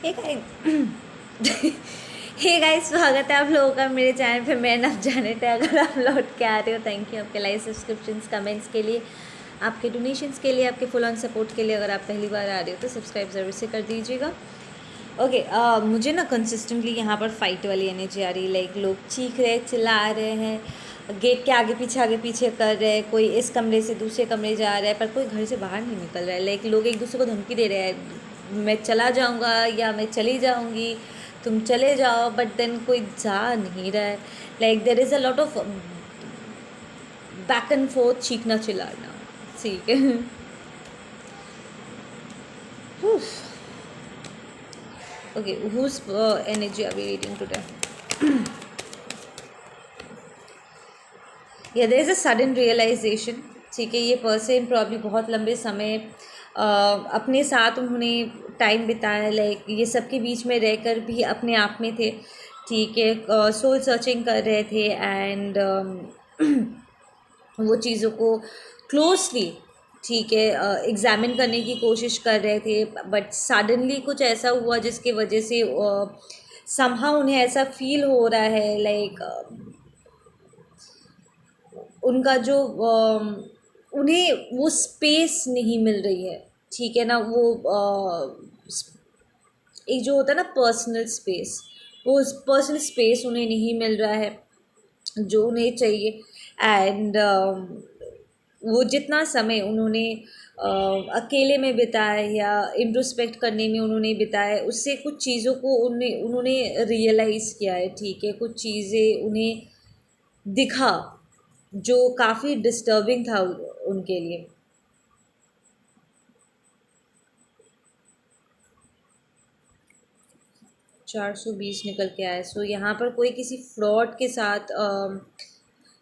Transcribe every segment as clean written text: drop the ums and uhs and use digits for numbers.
हे hey guys, स्वागत है आप लोगों का मेरे चैनल पे। मैं नव जानेट है। अगर आप लौट के आ रहे हो, थैंक यू आपके लाइक, सब्सक्रिप्शंस, कमेंट्स के लिए, आपके डोनेशंस के लिए, आपके फुल ऑन सपोर्ट के लिए। अगर आप पहली बार आ रहे हो तो सब्सक्राइब ज़रूर से कर दीजिएगा। ओके, मुझे ना कंसिस्टेंटली यहाँ पर फाइट वाली एनर्जी आ रही है। लाइक लोग चीख रहे, चिल्ला रहे हैं, गेट के आगे पीछे कर रहे हैं, कोई इस कमरे से दूसरे कमरे जा रहा है, पर कोई घर से बाहर नहीं निकल रहा है। लाइक लोग एक दूसरे को धमकी दे रहे हैं, मैं चला जाऊँगा या मैं चली जाऊँगी, तुम चले जाओ, बट देन कोई जा नहीं रहा है। Like there is a lot of back and forth, चीखना चिल्लाना। ठीक है। Okay, whose energy are we reading today? या there is a sudden realisation. ठीक है, ये पर्सन प्रॉब्ली बहुत लंबे समय अपने साथ उन्होंने टाइम बिताया। लाइक ये सबके बीच में रहकर भी अपने आप में थे। ठीक है, सोल सर्चिंग कर रहे थे एंड वो चीज़ों को क्लोजली, ठीक है, एग्जामिन करने की कोशिश कर रहे थे। बट सडनली कुछ ऐसा हुआ जिसकी वजह से समहाउ उन्हें ऐसा फील हो रहा है, लाइक उनका जो उन्हें वो स्पेस नहीं मिल रही है। ठीक है ना, वो एक जो होता है ना पर्सनल स्पेस, वो पर्सनल स्पेस उन्हें नहीं मिल रहा है जो उन्हें चाहिए। एंड वो जितना समय उन्होंने अकेले में बिताया या इंट्रोस्पेक्ट करने में उन्होंने बिताया, उससे कुछ चीज़ों को उन्होंने रियलाइज़ किया है। ठीक है, कुछ चीज़ें उन्हें दिखा जो काफ़ी डिस्टर्बिंग था उनके लिए। 420 निकल के आया। सो यहाँ पर कोई किसी फ्रॉड के साथ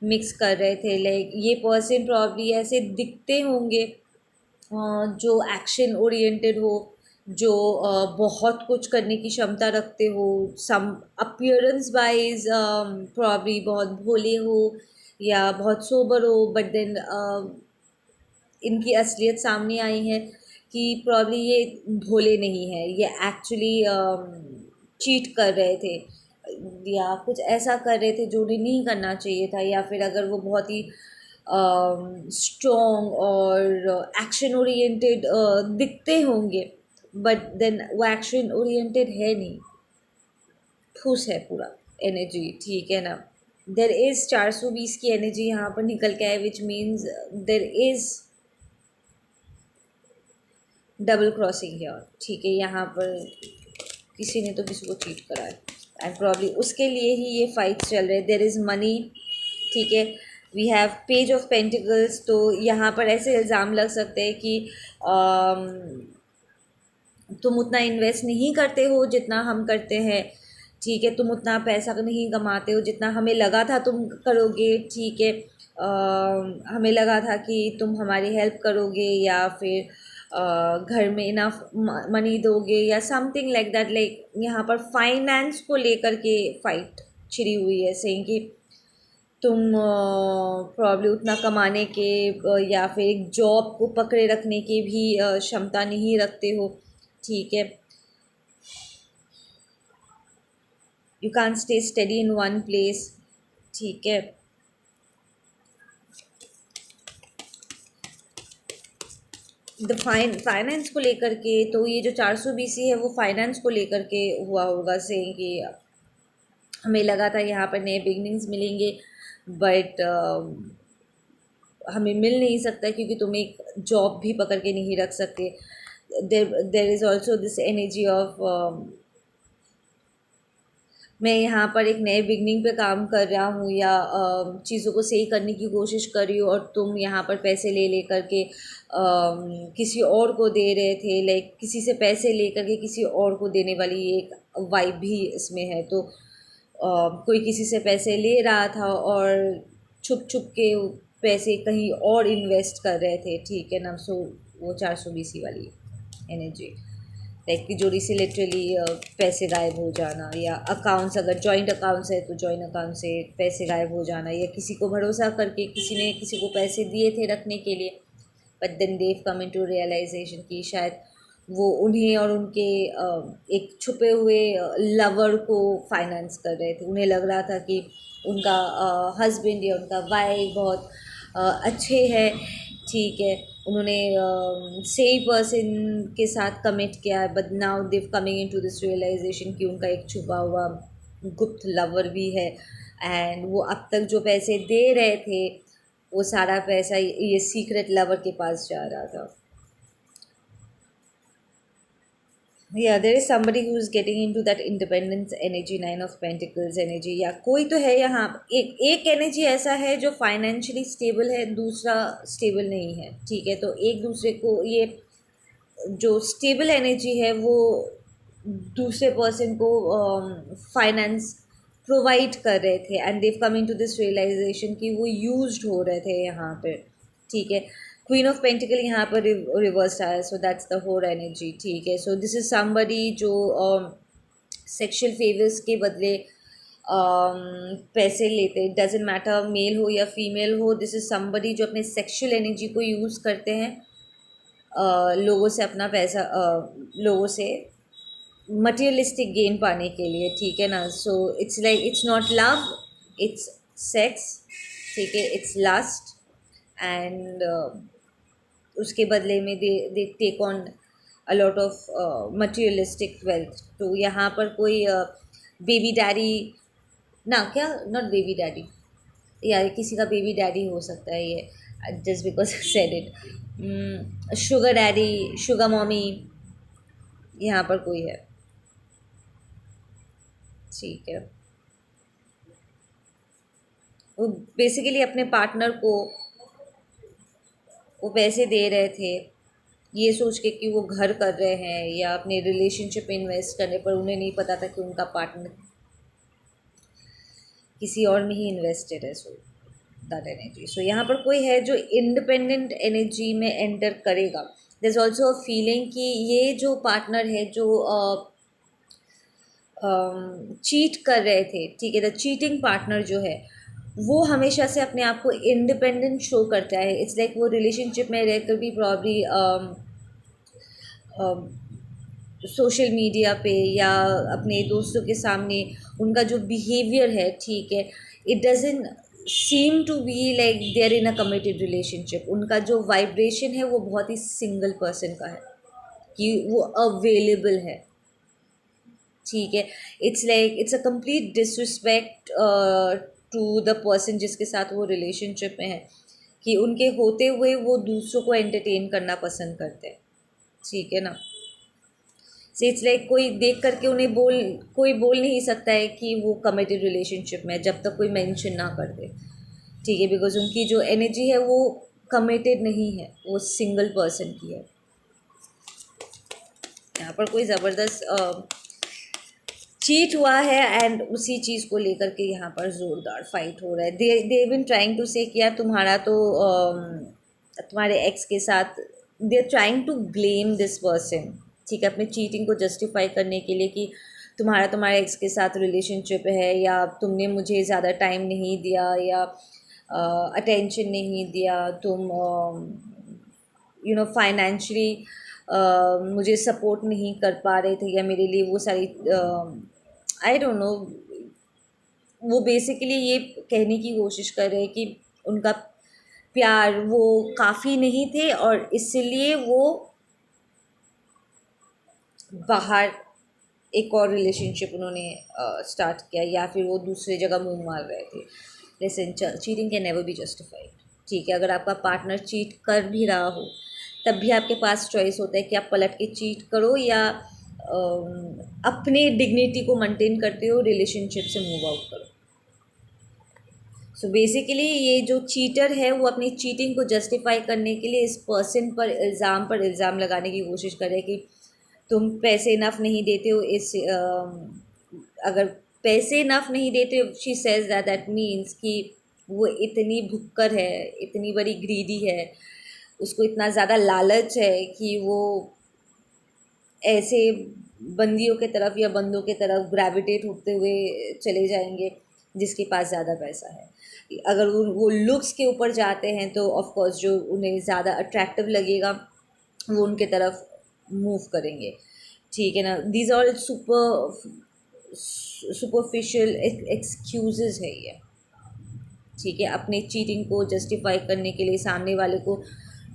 मिक्स कर रहे थे। लाइक ये पर्सन प्रॉब्ली ऐसे दिखते होंगे जो एक्शन ओरिएंटेड हो, जो बहुत कुछ करने की क्षमता रखते हो, सम अपीयरेंस वाइज प्रॉब्ली बहुत भोले हो या बहुत सोबर हो, बट देन इनकी असलियत सामने आई है कि प्रॉब्ली ये भोले नहीं है, ये एक्चुअली चीट कर रहे थे या कुछ ऐसा कर रहे थे जो उन्हें नहीं करना चाहिए था। या फिर अगर वो बहुत ही स्ट्रॉन्ग और एक्शन ओरिएंटेड दिखते होंगे, बट देन वो एक्शन ओरिएंटेड है नहीं, ठूस है पूरा एनर्जी। ठीक है ना, देर इज़ 420 की एनर्जी यहाँ पर निकल के आए, which means there is double crossing है। ठीक है, यहाँ पर किसी ने तो किसी को चीट करा है एंड प्रॉब्ली उसके लिए ही ये फाइट्स चल रहे हैं। There is money. ठीक है, we have page of pentacles. तो यहाँ पर ऐसे इल्ज़ाम लग सकते हैं कि तुम उतना इन्वेस्ट नहीं करते हो जितना हम करते हैं। ठीक है, तुम उतना पैसा नहीं कमाते हो जितना हमें लगा था तुम करोगे। ठीक है, हमें लगा था कि तुम हमारी हेल्प करोगे या फिर घर में इनफ मनी दोगे या समथिंग लाइक दैट। लाइक यहाँ पर फाइनेंस को लेकर के फाइट छिड़ी हुई है, सेइंग कि तुम प्रॉब्ली उतना कमाने के या फिर एक जॉब को पकड़े रखने की भी क्षमता नहीं रखते हो। ठीक है, you can stay study in one place. ठीक है, द फाइनेंस को लेकर के, तो ये जो 420 है वो फाइनेंस को लेकर के हुआ होगा, से कि हमें लगा था यहाँ पर नए बिगनिंग्स मिलेंगे, बट हमें मिल नहीं सकता क्योंकि तुम एक जॉब भी पकड़ के नहीं रख सकते। There is also this energy of मैं यहाँ पर एक नए बिगनिंग पे काम कर रहा हूँ या चीज़ों को सही करने की कोशिश कर रही हूँ, और तुम यहाँ पर पैसे ले ले करके किसी और को दे रहे थे। लाइक किसी से पैसे ले करके किसी और को देने वाली एक वाइब भी इसमें है। तो कोई किसी से पैसे ले रहा था और छुप छुप के पैसे कहीं और इन्वेस्ट कर रहे थे। ठीक है ना, सो वो 420 वाली एनर्जी, लाइक तिजोरी से लिटरली पैसे गायब हो जाना, या अकाउंट्स अगर जॉइंट अकाउंट्स है तो जॉइंट अकाउंट से पैसे गायब हो जाना, या किसी को भरोसा करके किसी ने किसी को पैसे दिए थे रखने के लिए, but then they've come into realization कि शायद वो उन्हें और उनके एक छुपे हुए लवर को फाइनेंस कर रहे थे। उन्हें लग रहा था कि उनका हस्बैंड या उनका वाइफ बहुत अच्छे हैं, ठीक है, उन्होंने सही पर्सन के साथ कमिट किया है, but now they've coming into this realisation कि उनका एक छुपा हुआ गुप्त लवर भी है। एंड वो अब तक जो पैसे दे रहे थे वो सारा पैसा ये सीक्रेट लवर के पास जा रहा था। Yeah, there is somebody who is getting into that independence energy, Nine of Pentacles energy, या कोई तो है यहाँ। एक एक एनर्जी ऐसा है जो फाइनेंशियली स्टेबल है, दूसरा स्टेबल नहीं है, ठीक है। तो एक दूसरे को ये जो स्टेबल एनर्जी है वो दूसरे पर्सन को फाइनेंस प्रोवाइड कर रहे थे, and they've coming to this realisation कि वो यूज्ड हो रहे थे यहाँ पे, ठीक है। क्वीन ऑफ पेंटिकल यहाँ पर रिवर्स आया, so that's the whole energy, ठीक है। सो दिस इज समबडी जो सेक्सुअल फेवर्स के बदले पैसे लेते, डजेंट मैटर मेल हो या फीमेल हो, दिस इज समबडी जो अपने सेक्सुअल एनर्जी को यूज़ करते हैं लोगों से अपना पैसा लोगों से मटेरियलिस्टिक गेन पाने के लिए, ठीक है ना। So it's like it's not love, it's sex, ठीक है, इट्स लास्ट, एंड उसके बदले में they take on a lot of materialistic wealth. तो यहाँ पर कोई बेबी डैडी ना, क्या, नॉट बेबी डैडी, या किसी का बेबी डैडी हो सकता है ये, just because said it, sugar daddy, sugar mommy, यहाँ पर कोई है, ठीक है। वो बेसिकली अपने पार्टनर को वो पैसे दे रहे थे ये सोच के कि वो घर कर रहे हैं या अपने रिलेशनशिप में इन्वेस्ट करने, पर उन्हें नहीं पता था कि उनका पार्टनर किसी और में ही इन्वेस्टेड है। सो दैट एनर्जी, सो यहाँ पर कोई है जो इंडिपेंडेंट एनर्जी में एंटर करेगा। There is also a feeling कि ये जो पार्टनर है जो चीट कर रहे थे, ठीक है, द चीटिंग पार्टनर जो है वो हमेशा से अपने आप को इंडिपेंडेंट शो करता है। इट्स लाइक वो रिलेशनशिप में रहकर भी प्रॉब्ली सोशल मीडिया पे या अपने दोस्तों के सामने उनका जो बिहेवियर है, ठीक है, it doesn't seem to be like they are in a committed relationship. उनका जो वाइब्रेशन है वो बहुत ही सिंगल पर्सन का है कि वो अवेलेबल है, ठीक है। It's like it's a complete disrespect to the person जिसके साथ वो रिलेशनशिप में है, कि उनके होते हुए वो दूसरों को एंटरटेन करना पसंद करते हैं, ठीक है ना। सो इट्स लाइक कोई देख करके उन्हें कोई बोल नहीं सकता है कि वो कमिटेड रिलेशनशिप में है जब तक कोई मेंशन ना कर दे, ठीक है, बिकॉज उनकी जो एनर्जी है वो कमिटेड नहीं है, वो सिंगल पर्सन की है। यहाँ पर कोई ज़बरदस्त चीट हुआ है एंड उसी चीज़ को लेकर के यहाँ पर ज़ोरदार फाइट हो रहा है। दे बिन ट्राइंग टू से किया तुम्हारा तो तुम्हारे एक्स के साथ they are trying to blame this person, ठीक है, अपने चीटिंग को जस्टिफाई करने के लिए कि तुम्हारे एक्स के साथ रिलेशनशिप है, या तुमने मुझे ज़्यादा टाइम नहीं दिया, या अटेंशन नहीं दिया, तुम फाइनेंशियली मुझे सपोर्ट नहीं कर पा रहे थे, या मेरे लिए वो सारी आई डोंट नो, वो बेसिकली ये कहने की कोशिश कर रहे हैं कि उनका प्यार वो काफ़ी नहीं थे और इसलिए वो बाहर एक और रिलेशनशिप उन्होंने स्टार्ट किया, या फिर वो दूसरी जगह मुंह मार रहे थे। लेकिन cheating can never be justified, ठीक है। अगर आपका पार्टनर चीट कर भी रहा हो तब भी आपके पास चॉइस होता है कि आप पलट के चीट करो या अपने डिग्निटी को मेंटेन करते हो रिलेशनशिप से मूव आउट करो। सो बेसिकली ये जो चीटर है वो अपनी चीटिंग को जस्टिफाई करने के लिए इस पर्सन पर इल्ज़ाम लगाने की कोशिश कर रहे हैं कि तुम पैसे इनफ नहीं देते हो, अगर पैसे इनफ नहीं देते हो, शी सेज दैट मीन्स कि वो इतनी भुक्कर है, इतनी बड़ी ग्रीडी है, उसको इतना ज़्यादा लालच है कि वो ऐसे बंदियों के तरफ या बंदों के तरफ ग्रेविटेट होते हुए चले जाएंगे जिसके पास ज़्यादा पैसा है। अगर वो लुक्स के ऊपर जाते हैं तो ऑफ कोर्स जो उन्हें ज़्यादा अट्रैक्टिव लगेगा वो उनके तरफ मूव करेंगे, ठीक है ना। दीज ऑल सुपरफिशियल एक्सक्यूजेज है ये, ठीक है, अपने चीटिंग को जस्टिफाई करने के लिए, सामने वाले को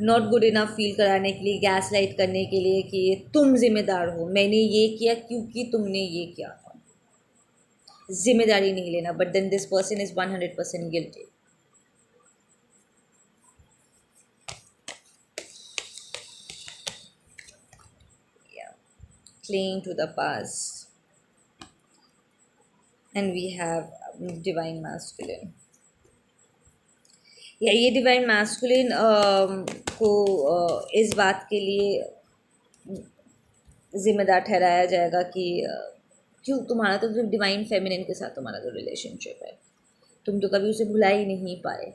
नॉट गुड इनफ फील कराने के लिए, गैस लाइट करने के लिए कि तुम जिम्मेदार हो, मैंने ये किया क्योंकि तुमने ये किया था। जिम्मेदारी नहीं लेना, but then this person is 100% guilty. Clinging to the past, and we have divine masculine. या ये डिवाइन मैस्कुलिन को इस बात के लिए जिम्मेदार ठहराया जाएगा कि क्यों तुम्हारा तो सिर्फ डिवाइन फेमिनिन के साथ तुम्हारा जो रिलेशनशिप है, तुम तो कभी उसे भुला ही नहीं पाए,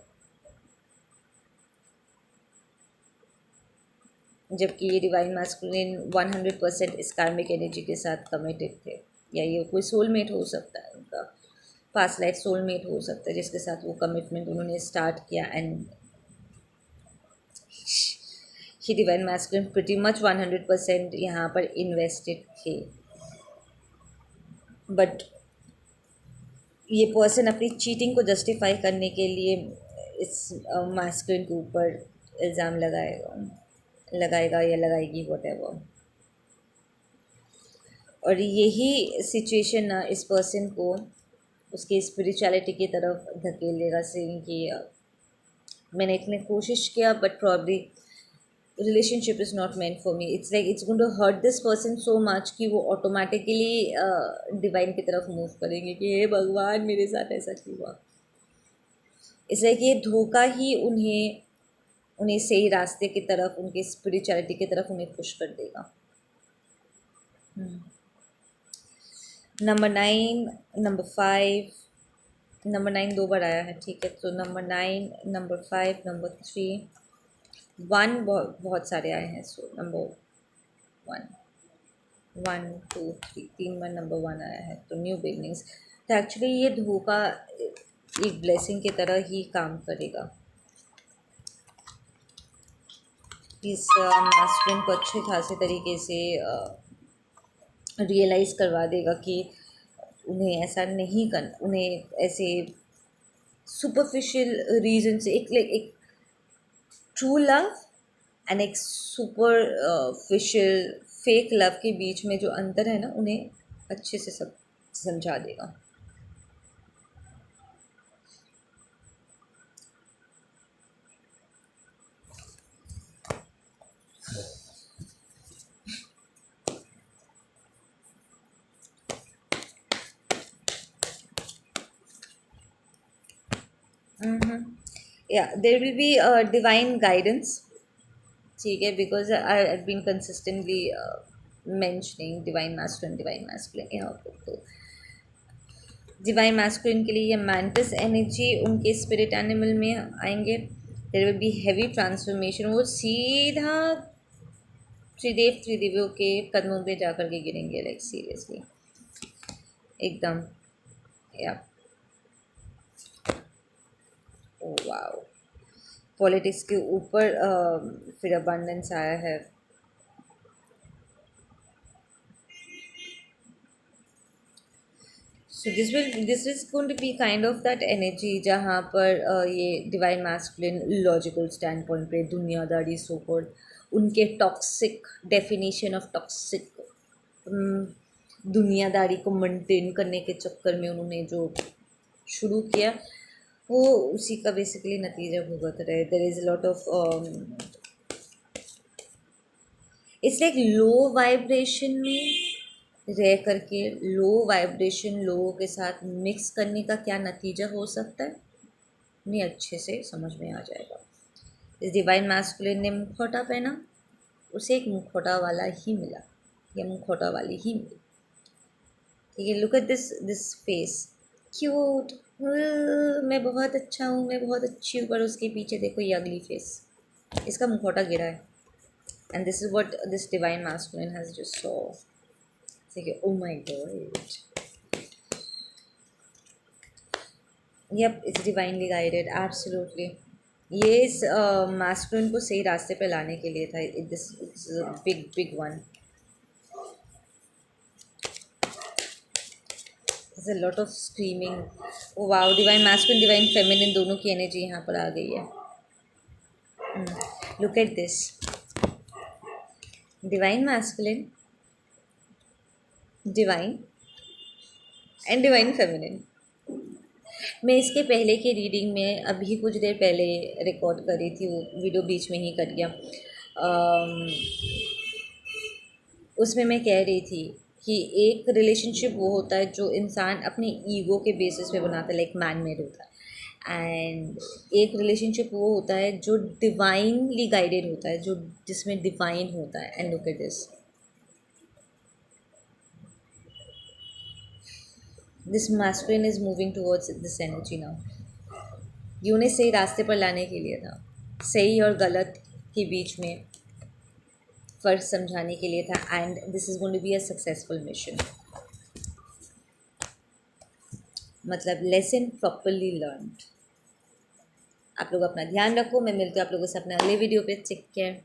जबकि ये डिवाइन मैस्कुलिन 100% इस कार्मिक एनर्जी के साथ कमिटेड थे। या ये कोई सोलमेट हो सकता है, उनका पास्ट लाइफ सोलमेट हो सकता है, जिसके साथ वो कमिटमेंट उन्होंने स्टार्ट किया, and he divine masculine pretty much 100% यहाँ पर इन्वेस्टेड थे। बट ये पर्सन अपनी चीटिंग को जस्टिफाई करने के लिए इस मैस्कुलिन के ऊपर इल्ज़ाम लगाएगा या लगाएगी, व्हाटएवर। और यही सिचुएशन ना इस पर्सन को उसकी स्पिरिचुअलिटी की तरफ धकेलेगा, सेइंग कि मैंने इतने कोशिश किया but probably relationship is not meant for me. It's like it's going to hurt this person so much कि वो ऑटोमेटिकली डिवाइन की तरफ मूव करेंगे कि हे भगवान मेरे साथ ऐसा क्यों हुआ। इट्स लाइक ये धोखा ही उन्हें सही रास्ते की तरफ, उनकी स्पिरिचुअलिटी की तरफ उन्हें पुश कर देगा। नंबर 9, नंबर 5, नंबर 9 2 बार आया है, ठीक है। तो नंबर 9, नंबर 5, नंबर 3, 1 बहुत सारे आए हैं। सो नंबर 1, 1 2 3, 3 बार नंबर 1 आया है, तो न्यू बिगनिंग्स। तो एक्चुअली ये धोखा एक ब्लेसिंग की तरह ही काम करेगा। इस मास्टरिन को अच्छे खासे तरीके से रियलाइज़ करवा देगा कि उन्हें ऐसा नहीं करना, उन्हें ऐसे सुपरफिशियल रीजन से एक ट्रू लव एंड एक सुपरफिशियल फेक लव के बीच में जो अंतर है ना, उन्हें अच्छे से सब समझा देगा। Yeah, there will be divine guidance, ठीक है, because I've been consistently mentioning divine masculine यहाँ पर। तो डिवाइन मैस्कुलिन के लिए ये मैंटिस एनर्जी उनके स्पिरिट एनिमल में आएंगे। There will be heavy transformation, वो सीधा त्रिदेवियों के कदमों पे जाकर के गिरेंगे, लाइक सीरियसली एकदम। या ओ वाओ, पॉलिटिक्स के ऊपर फिर अबंडेंस आया है। So this is going to be kind of that energy जहाँ पर ये divine masculine logical standpoint पे दुनियादारी सो कॉल्ड, उनके टॉक्सिक डेफिनेशन ऑफ टॉक्सिक दुनियादारी को मेंटेन करने के चक्कर में उन्होंने जो शुरू किया, वो उसी का बेसिकली नतीजा भुगत रहे। There is lot of it's like low vibration में रह करके लो वाइब्रेशन लोगों के साथ मिक्स करने का क्या नतीजा हो सकता है, उन्हें अच्छे से समझ में आ जाएगा। इस डिवाइन मैस्कुलिन ने मुखौटा पहना, उसे एक मुखौटा वाला ही मिला या मुखौटा वाली ही मिली, ठीक है। Look at this face, cute, मैं बहुत अच्छा हूँ, मैं बहुत अच्छी हूँ, पर उसके पीछे देखो ये अगली फेस, इसका मुखौटा गिरा है। And this is what this divine masculine has just saw, ठीक है। Oh my God, yup, it's divinely guided, absolutely. ये इस मैस्कुलिन को सही रास्ते पे लाने के लिए था। This big one. a lot of screaming. Oh wow, divine masculine, divine feminine दोनों की एनर्जी यहाँ पर आ गई है. Look at this. Divine masculine, divine and divine feminine. मैं इसके पहले की रीडिंग में अभी कुछ देर पहले रिकॉर्ड कर रही थी, वो वीडियो बीच में ही कट गया. उसमें मैं कह रही थी कि एक रिलेशनशिप वो होता है जो इंसान अपने ईगो के बेसिस पे बनाता है, लाइक मैन मेड होता है. एंड एक रिलेशनशिप वो होता है जो डिवाइनली गाइडेड होता है, जो जिसमें डिवाइन होता है. And look at this masculine is moving towards this energy now. ये उन्हें सही रास्ते पर लाने के लिए था, सही और गलत के बीच में फ़र्क समझाने के लिए था. And this is going to be a successful mission. मतलब लेसन प्रॉपरली लर्नड. आप लोग अपना ध्यान रखो. मैं मिलती हूँ आप लोगों से अपने अगले वीडियो पे. Take care.